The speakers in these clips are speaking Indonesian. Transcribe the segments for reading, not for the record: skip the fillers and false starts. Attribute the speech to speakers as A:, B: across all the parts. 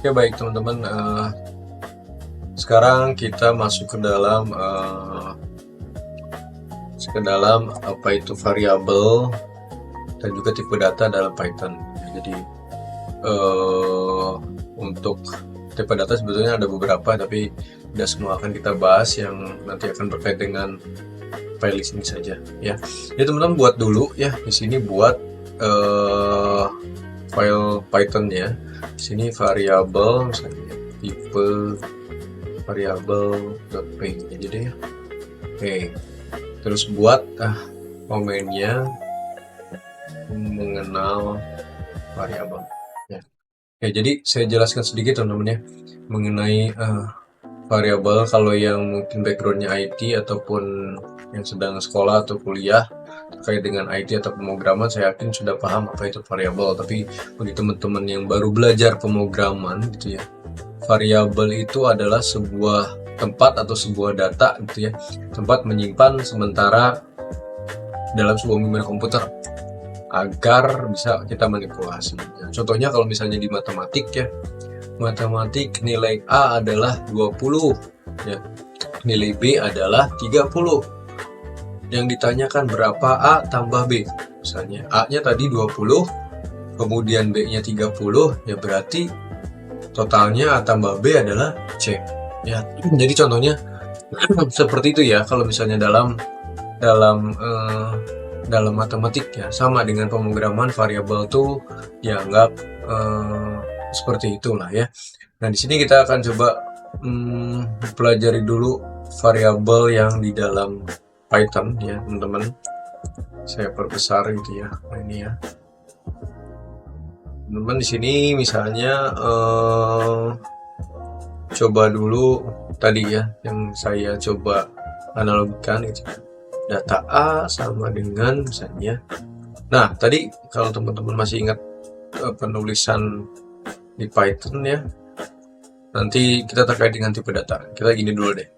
A: Oke, baik teman-teman, sekarang kita masuk ke dalam apa itu variabel dan juga tipe data dalam Python. Jadi untuk tipe data sebetulnya ada beberapa, tapi tidak semua akan kita bahas, yang nanti akan berkait dengan playlist ini saja ya. Jadi teman-teman buat dulu ya, di sini buat file Python ya. Di sini variabel misalnya tipe variabel.p aja deh ya. Oke, terus buat komennya mengenal variabel ya. Oke, jadi saya jelaskan sedikit teman-teman ya mengenai variabel. Kalau yang mungkin backgroundnya IT ataupun yang sedang sekolah atau kuliah terkait dengan IT atau pemrograman, saya yakin sudah paham apa itu variabel. Tapi bagi teman-teman yang baru belajar pemrograman gitu ya, variabel itu adalah sebuah tempat atau sebuah data gitu ya, tempat menyimpan sementara dalam sebuah memori komputer agar bisa kita manipulasi. Nah, contohnya kalau misalnya di matematik ya, matematik nilai A adalah 20 ya, nilai B adalah 30. Yang ditanyakan berapa A tambah B, misalnya A nya tadi 20 kemudian B nya 30, ya berarti totalnya A tambah B adalah C ya. Jadi contohnya seperti itu ya. Kalau misalnya dalam matematik ya, sama dengan pemrograman, variabel tuh dianggap seperti itulah ya. Nah, di sini kita akan coba pelajari dulu variabel yang di dalam Python ya, teman-teman. Saya perbesar gitu ya. Nah, ini ya. Teman-teman di sini misalnya coba dulu tadi ya, yang saya coba analogikan itu data A sama dengan misalnya. Nah, tadi kalau teman-teman masih ingat penulisan di Python ya, nanti kita terkait dengan tipe data. Kita gini dulu deh.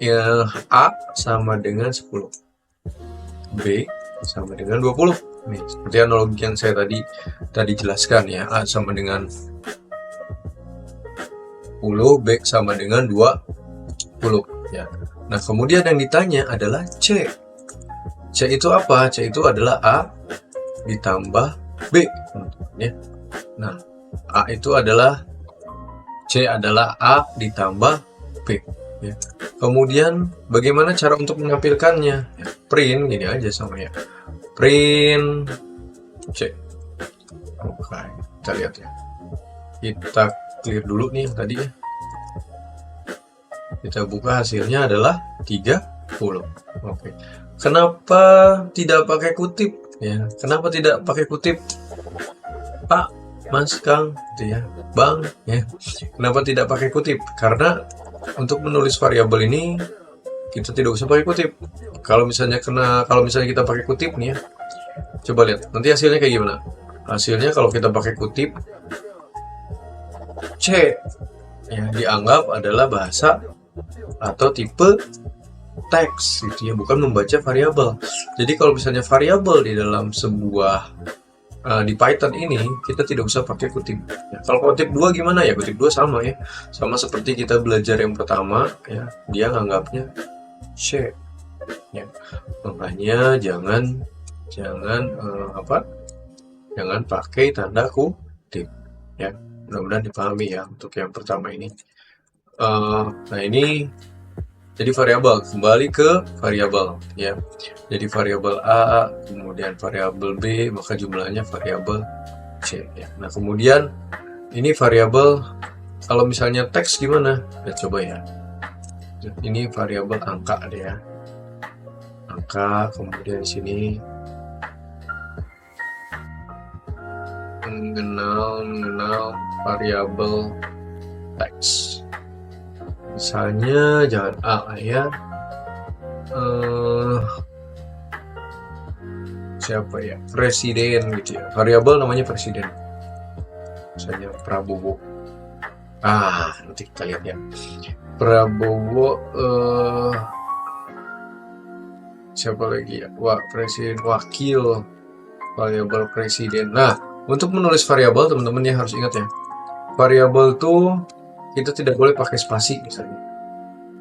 A: Ya, A sama dengan 10. B sama dengan 20. Nih, seperti analogi yang saya tadi jelaskan ya. A sama dengan 10, B sama dengan 20 ya. Nah, kemudian yang ditanya adalah C. C itu apa? C itu adalah A ditambah B ya. Nah, A itu adalah C adalah A ditambah B ya. Kemudian bagaimana cara untuk menampilkannya? Ya, print gini aja sama ya. Print C. Oke, kita lihat ya. Kita clear dulu nih yang tadi ya. Kita buka, hasilnya adalah 30. Oke. Kenapa tidak pakai kutip ya? Kenapa tidak pakai kutip? Pak, Mas, Kang gitu ya. Bang ya. Kenapa tidak pakai kutip? Karena untuk menulis variabel ini kita tidak usah pakai kutip. Kalau misalnya kita pakai kutip nih ya. Coba lihat nanti hasilnya kayak gimana. Hasilnya kalau kita pakai kutip, C ya dianggap adalah bahasa atau tipe teks gitu ya, bukan membaca variabel. Jadi kalau misalnya variabel di dalam sebuah di Python ini kita tidak usah pakai kutip ya. Kalau kutip 2 gimana ya? Kutip 2 sama ya, sama seperti kita belajar yang pertama ya, dia nganggapnya C ya. Makanya jangan pakai tanda kutip ya. Mudah-mudahan dipahami ya untuk yang pertama ini. Nah, ini jadi variabel, kembali ke variabel ya. Jadi variabel A, kemudian variabel B, maka jumlahnya variabel C ya. Nah, kemudian ini variabel, kalau misalnya teks gimana? Ya, coba ya. Ini variabel angka deh ya. Angka, kemudian di sini mengenal variabel teks. Misalnya jangan A ya. Siapa ya? Presiden gitu ya. Variabel namanya presiden. Misalnya Prabowo. Nanti kita lihat ya. Prabowo siapa lagi ya? Presiden, wakil variabel presiden. Nah, untuk menulis variabel teman-teman ya harus ingat ya. variabel tuh kita tidak boleh pakai spasi misalnya.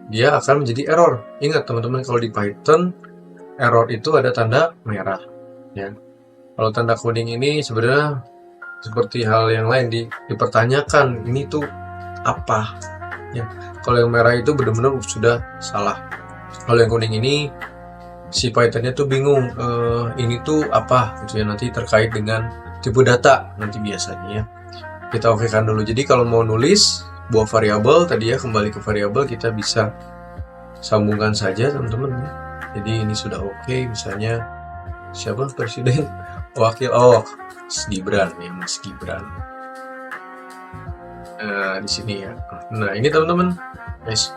A: Dia akan menjadi error. Ingat teman-teman, kalau di Python error itu ada tanda merah ya. Kalau tanda kuning ini sebenarnya seperti hal yang lain, dipertanyakan ini tuh apa ya. Kalau yang merah itu benar-benar sudah salah. Kalau yang kuning ini si Pythonnya tuh bingung, ini tuh apa gitu ya, nanti terkait dengan tipe data nanti biasanya ya. Kita okekan dulu. Jadi kalau mau nulis buah variabel tadi ya, kembali ke variabel, kita bisa sambungkan saja teman-teman ya. Jadi ini sudah oke. Misalnya siapa presiden wakil, Mas Gibran ya, Mas Gibran. Nah di sini ya. Nah ini teman-teman, guys,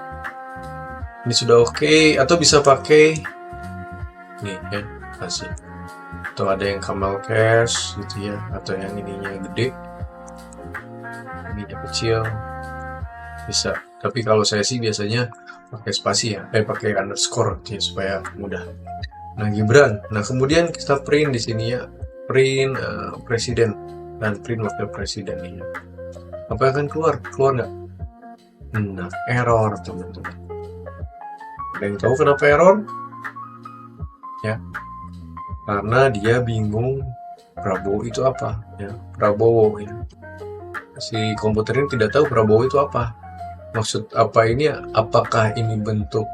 A: ini sudah oke. Atau bisa pakai nih ya, kasih. Atau ada yang camel cache gitu ya, atau yang ininya gede, ininya kecil, bisa. Tapi kalau saya sih biasanya pakai spasi ya, pakai underscore gitu ya, supaya mudah. Nah Gibran. Nah kemudian kita print di sini ya, print presiden dan print wakil presiden ini. Apa akan keluar? Keluar nggak? Nah error teman-teman. Ada yang tahu kenapa error? Ya, karena dia bingung Prabowo itu apa ya. Prabowo ya, si komputer ini tidak tahu Prabowo itu apa. Maksud apa ini? Apakah ini bentuknya?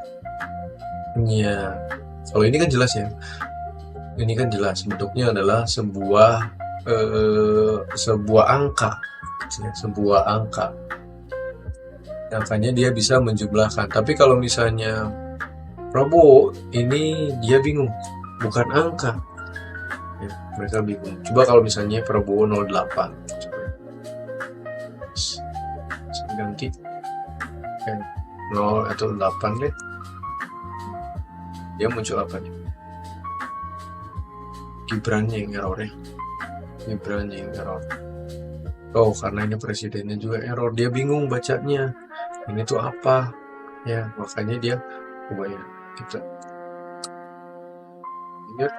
A: Kalau ini kan jelas ya. Ini kan jelas bentuknya adalah sebuah angka, ya, sebuah angka. Angkanya dia bisa menjumlahkan. Tapi kalau misalnya Prabowo ini dia bingung, bukan angka. Ya, mereka bingung. Coba kalau misalnya Prabowo 08, saya ganti 0 atau 8 deh. Dia muncul apa nih? Gibrannya yang error ya. Gibrannya yang error. Oh, karena ini presidennya juga error. Dia bingung bacanya. Ini tuh apa? Ya, makanya dia coba ya kita lihat.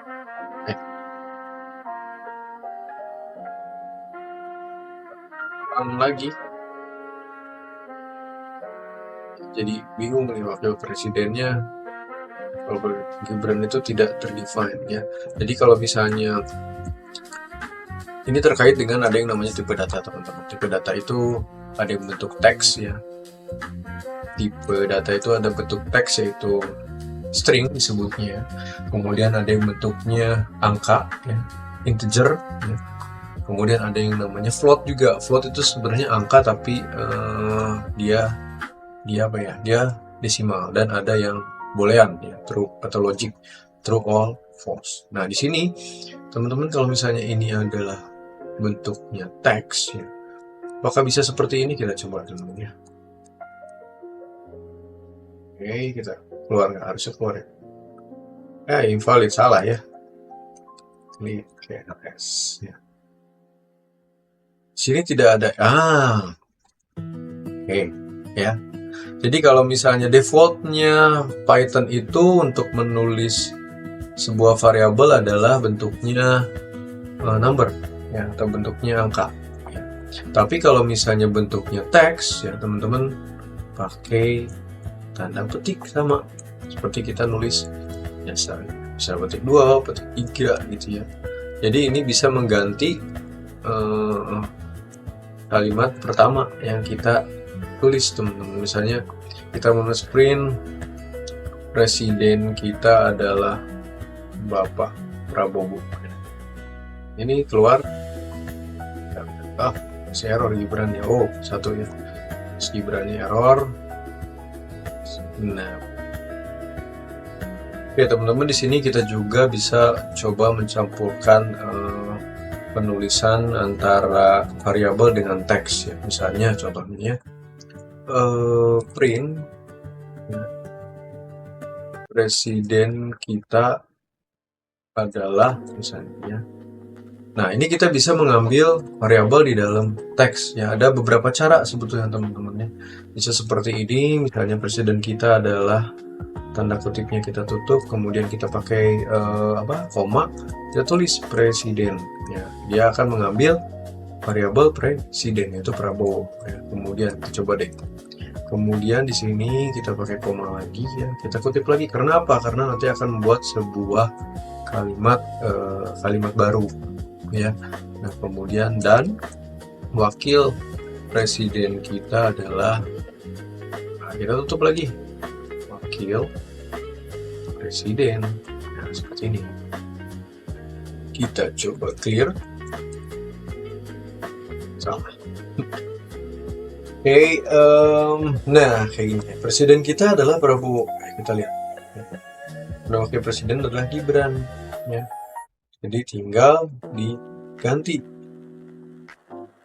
A: Lagi. Jadi bingung nih wakil presidennya. Kalau Gibran itu tidak terdefine ya. Jadi kalau misalnya ini terkait dengan ada yang namanya tipe data teman-teman. Tipe data itu ada yang bentuk teks ya. Tipe data itu ada bentuk teks yaitu string disebutnya. Kemudian ada yang bentuknya angka ya, integer ya. Kemudian ada yang namanya float juga. Float itu sebenarnya angka tapi dia apa ya? Dia desimal. Dan ada yang boolean ya, true atau logic, true, all, false. Nah di sini teman-teman kalau misalnya ini adalah bentuknya teks ya, maka bisa seperti ini. Kita coba dulu ya. Oke, kita keluar, nggak harusnya keluar ya. Invalid, salah ya. Klik S ya. Sini tidak ada. Oke ya. Jadi kalau misalnya defaultnya Python itu untuk menulis sebuah variabel adalah bentuknya number ya, atau bentuknya angka ya. Tapi kalau misalnya bentuknya teks ya teman-teman pakai tanda petik sama seperti kita nulis biasa, bisa petik 2, petik 3 gitu ya. Jadi ini bisa mengganti kalimat pertama yang kita tulis teman-teman. Misalnya kita menulis print presiden kita adalah Bapak Prabowo. Ini keluar si error Gibran ya. Oh, satu ya. Gibran error. Nah. Oke, teman-teman, di sini kita juga bisa coba mencampurkan penulisan antara variabel dengan teks ya. Misalnya contohnya print presiden kita adalah misalnya. Nah ini kita bisa mengambil variabel di dalam teks ya. Ada beberapa cara sebetulnya teman-teman ya. Bisa seperti ini, misalnya presiden kita adalah, tanda kutipnya kita tutup, kemudian kita pakai koma, kita tulis presiden ya. Dia akan mengambil variabel presiden yaitu Prabowo ya. Kemudian kita coba deh. Kemudian di sini kita pakai koma lagi ya. Kita kutip lagi karena apa? Karena nanti akan membuat sebuah kalimat baru ya. Nah, kemudian dan wakil presiden kita adalah, nah, kita tutup lagi, wakil presiden. Nah, seperti ini. Kita coba clear. Salah. Oke, nah kayak gini. Presiden kita adalah Prabowo. Kita lihat. Nah, wakil presiden adalah Gibran. Ya. Jadi tinggal diganti.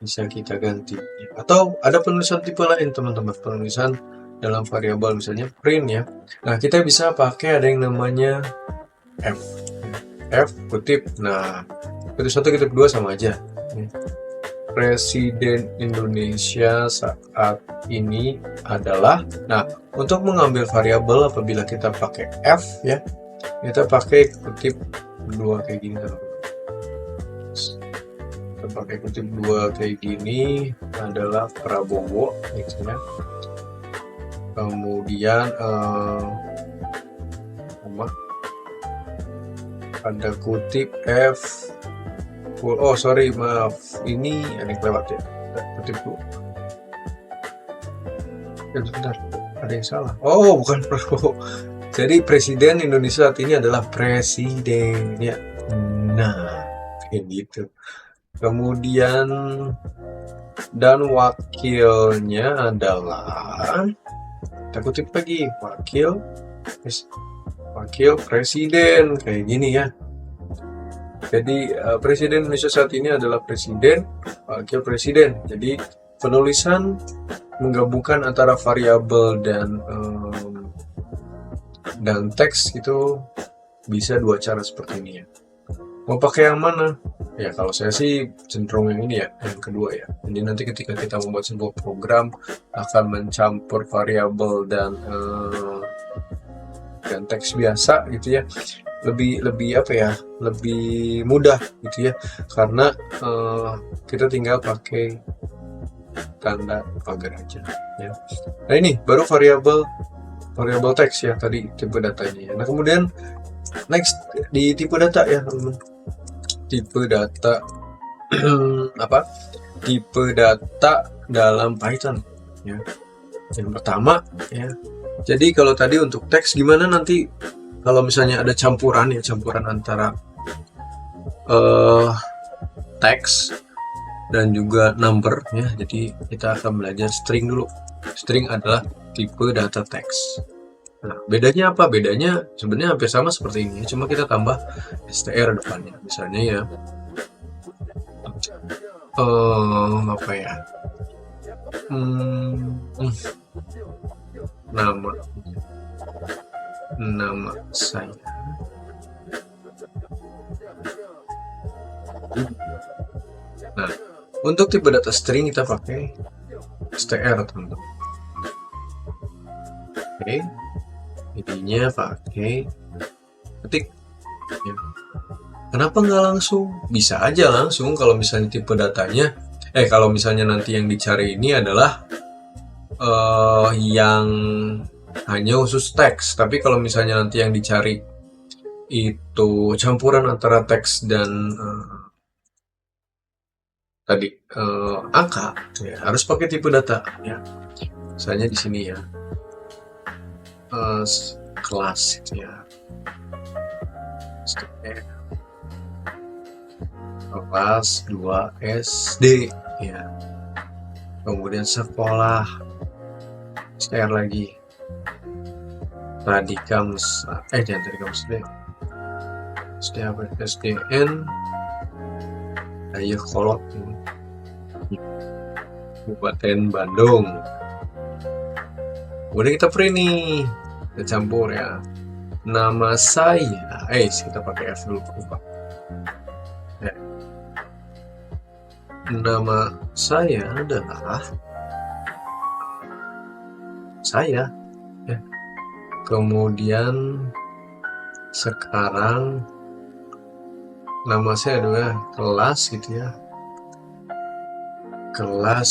A: Bisa kita ganti. Atau ada penulisan tipe lain, teman-teman. Penulisan dalam variabel misalnya print ya. Nah, kita bisa pakai ada yang namanya F. F kutip. Nah, kutip 1 kutip 2 sama aja. Presiden Indonesia saat ini adalah, nah untuk mengambil variabel apabila kita pakai F ya, kita pakai kutip 2 kayak gini. Kita pakai kutip 2 kayak gini adalah Prabowo ya. Kemudian ada kutip F. Oh sorry, maaf, ini ada yang lewat ya. Kutip dulu. Bentar, ada yang salah. Oh, bukan Prabowo. Jadi presiden Indonesia saat ini adalah presiden ya. Nah, kayak gitu. Kemudian dan wakilnya adalah, kita kutip lagi, wakil presiden kayak gini ya. Jadi presiden Indonesia saat ini adalah presiden, wakil presiden. Jadi penulisan menggabungkan antara variabel dan teks itu bisa 2 cara seperti ini ya. Mau pakai yang mana? Ya kalau saya sih cenderung yang ini ya, yang kedua ya. Jadi nanti ketika kita membuat sebuah program akan mencampur variabel dan teks biasa gitu ya. Lebih apa ya, lebih mudah gitu ya, karena kita tinggal pakai tanda pagar aja ya. Nah ini baru variabel teks ya, tadi tipe datanya ya. Nah kemudian next di tipe data ya teman-teman, tipe data apa, tipe data dalam Python ya. Yang pertama ya, jadi kalau tadi untuk teks gimana nanti kalau misalnya ada campuran antara teks dan juga number ya. Jadi kita akan belajar string dulu. String adalah tipe data teks. Nah, bedanya apa? Bedanya sebenarnya hampir sama seperti ini, cuma kita tambah str depannya. Misalnya ya, apa ya? Nama saya. Nah, untuk tipe data string kita pakai str teman-teman. Oke, jadinya pakai ketik. Ya. Kenapa nggak langsung? Bisa aja langsung kalau misalnya tipe datanya. Kalau misalnya nanti yang dicari ini adalah yang hanya khusus teks. Tapi kalau misalnya nanti yang dicari itu campuran antara teks dan tadi angka ya, harus pakai tipe data ya. Misalnya di sini ya, kelas ya, kelas 2 SD ya, kemudian sekolah str lagi, jangan tadi kamus deh, SDN ayo kolot Kabupaten Bandung. Udah kita print nih, kita campur ya. Nama saya, kita pakai F dulu lupa. Nama saya adalah saya ya. Kemudian sekarang nama saya adalah kelas gitu ya, kelas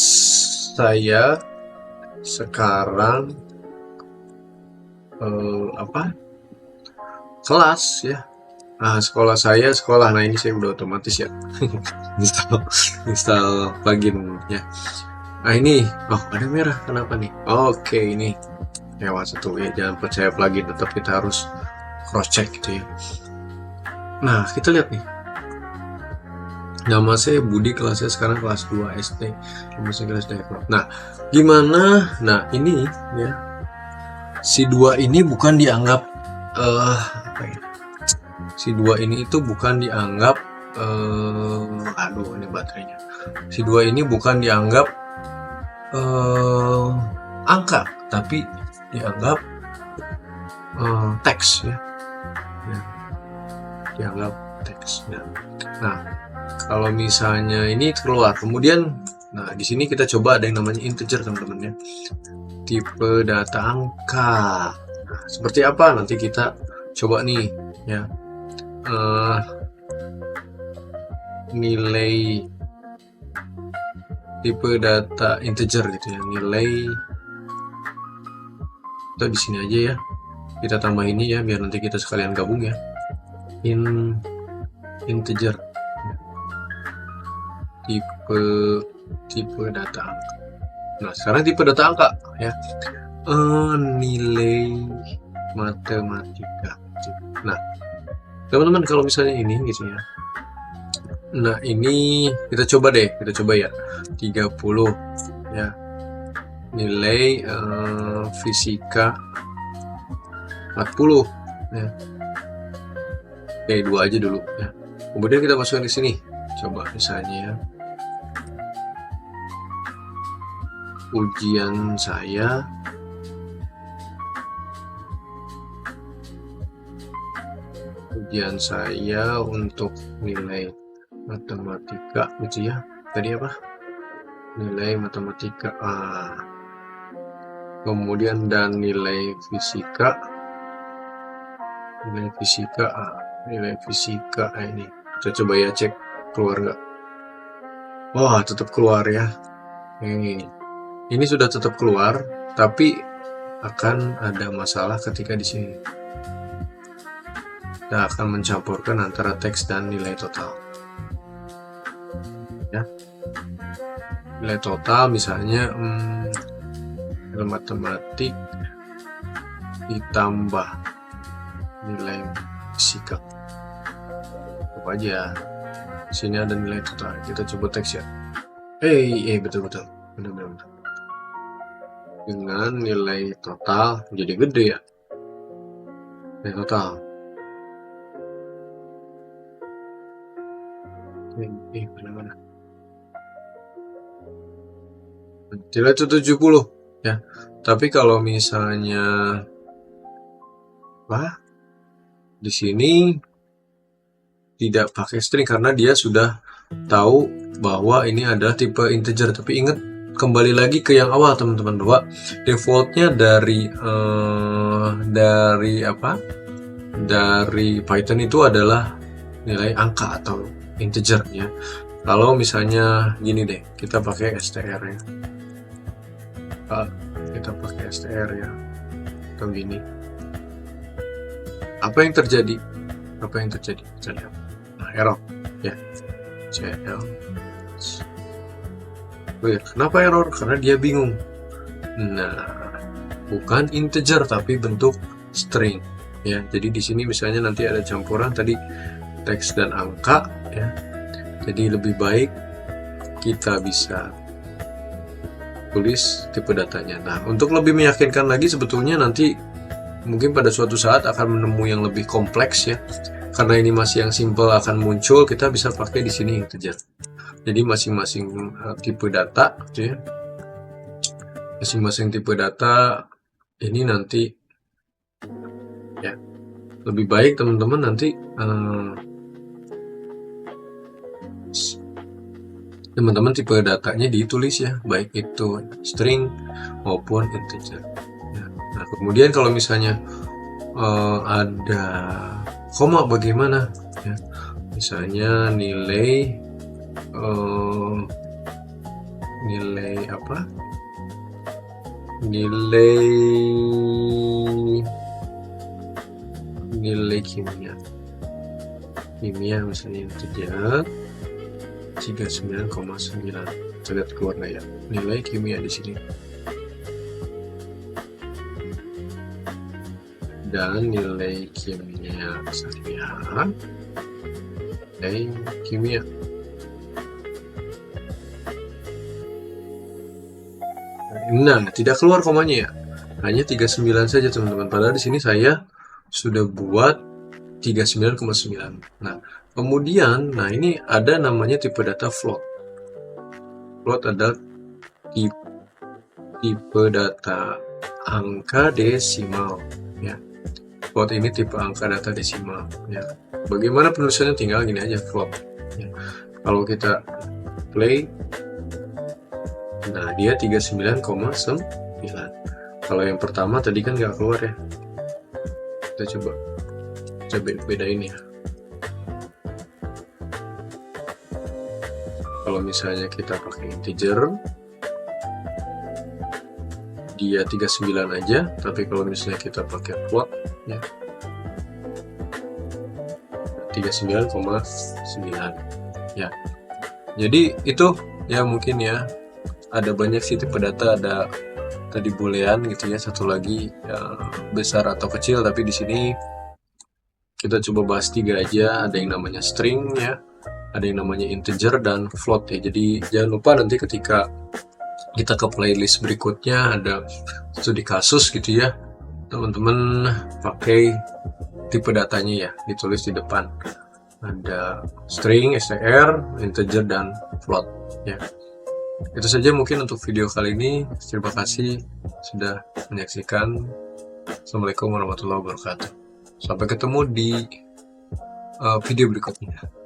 A: saya sekarang kelas ya. Nah, sekolah saya sekolah. Nah, ini saya udah otomatis ya install plugin ya. Nah, ini ada merah, kenapa nih? Oke, ini lewat satu ya, jangan percaya plugin, tetap kita harus cross check gitu ya. Nah, kita lihat nih, nama saya Budi, kelasnya sekarang kelas 2 SD. Nah, gimana? Nah, ini ya, si 2 ini bukan dianggap apa ya? Si 2 ini itu bukan dianggap ini baterainya. Si 2 ini bukan dianggap angka, tapi dianggap teks ya. Dianggap teks ya. Nah, kalau misalnya ini keluar, kemudian nah di sini kita coba ada yang namanya integer teman-teman ya, tipe data angka. Nah, seperti apa nanti kita coba nih ya, nilai tipe data integer gitu ya, nilai atau di sini aja ya, kita tambah ini ya biar nanti kita sekalian gabung ya, integer tipe data angka. Nah, sekarang tipe data angka ya, nilai matematika. Nah, teman-teman kalau misalnya ini gitu ya, nah ini kita coba ya 30 ya, nilai fisika 40 ya. Oke, 2 aja dulu ya. Kemudian kita masukkan di sini, coba misalnya ya, ujian saya untuk nilai matematika gitu ya. Tadi apa? Nilai matematika A. Kemudian dan nilai fisika A. Nilai fisika A ini. Kita coba ya cek keluar nggak? Wah, tetap keluar ya. Ini sudah tetap keluar, tapi akan ada masalah ketika di sini. Kita akan mencampurkan antara teks dan nilai total. Ya. Nilai total misalnya matematik ditambah nilai fisika. Apa aja? Sini ada nilai total. Kita coba teks ya. Betul. Benar. Dengan nilai total jadi gede ya. Nilai total. Benar. Nilai itu 70 ya. Tapi kalau misalnya di sini tidak pakai string karena dia sudah tahu bahwa ini adalah tipe integer. Tapi ingat, kembali lagi ke yang awal teman-teman, bahwa defaultnya dari Python itu adalah nilai angka atau integer ya. Kalau misalnya gini deh, kita pakai str ya, atau gini, apa yang terjadi? Kita lihat. Nah, error ya, CL. Kenapa error? Karena dia bingung. Nah, bukan integer tapi bentuk string ya. Jadi di sini misalnya nanti ada campuran tadi teks dan angka ya. Jadi lebih baik kita bisa tulis tipe datanya. Nah, untuk lebih meyakinkan lagi, sebetulnya nanti mungkin pada suatu saat akan menemui yang lebih kompleks ya. Karena ini masih yang simple akan muncul, kita bisa pakai di sini integer. Jadi masing-masing tipe data gitu ya. Masing-masing tipe data ini nanti ya lebih baik teman-teman nanti teman-teman tipe datanya ditulis ya, baik itu string maupun integer. Nah, kemudian kalau misalnya ada koma bagaimana ya, misalnya nilai nilai apa, nilai kimia misalnya integer 39,9. Kita lihat keluar nggak ya nilai kimia di sini, dan nilai kimia saya, nilai kimia nah tidak keluar komanya ya, hanya 39 saja teman-teman, padahal di sini saya sudah buat 39,9. Nah kemudian, nah ini ada namanya tipe data float. Float adalah tipe data angka desimal ya. Float ini tipe angka data desimal ya. Bagaimana penulisannya, tinggal gini aja, float ya. Kalau kita play, nah dia 39,9. Kalau yang pertama tadi kan nggak keluar ya, kita coba bedain ya. Kalau misalnya kita pakai integer, dia 39 aja, tapi kalau misalnya kita pakai float ya 39,9 ya. Jadi itu ya, mungkin ya ada banyak sih tipe data, ada tadi boolean gitu ya, satu lagi ya, besar atau kecil, tapi di sini kita coba bahas 3 aja. Ada yang namanya string ya, ada yang namanya integer dan float ya. Jadi jangan lupa nanti ketika kita ke playlist berikutnya ada studi kasus gitu ya, teman-teman pakai tipe datanya ya, ditulis di depan ada string, str, integer, dan float ya. Itu saja mungkin untuk video kali ini. Terima kasih sudah menyaksikan. Assalamualaikum warahmatullahi wabarakatuh. Sampai ketemu di video berikutnya.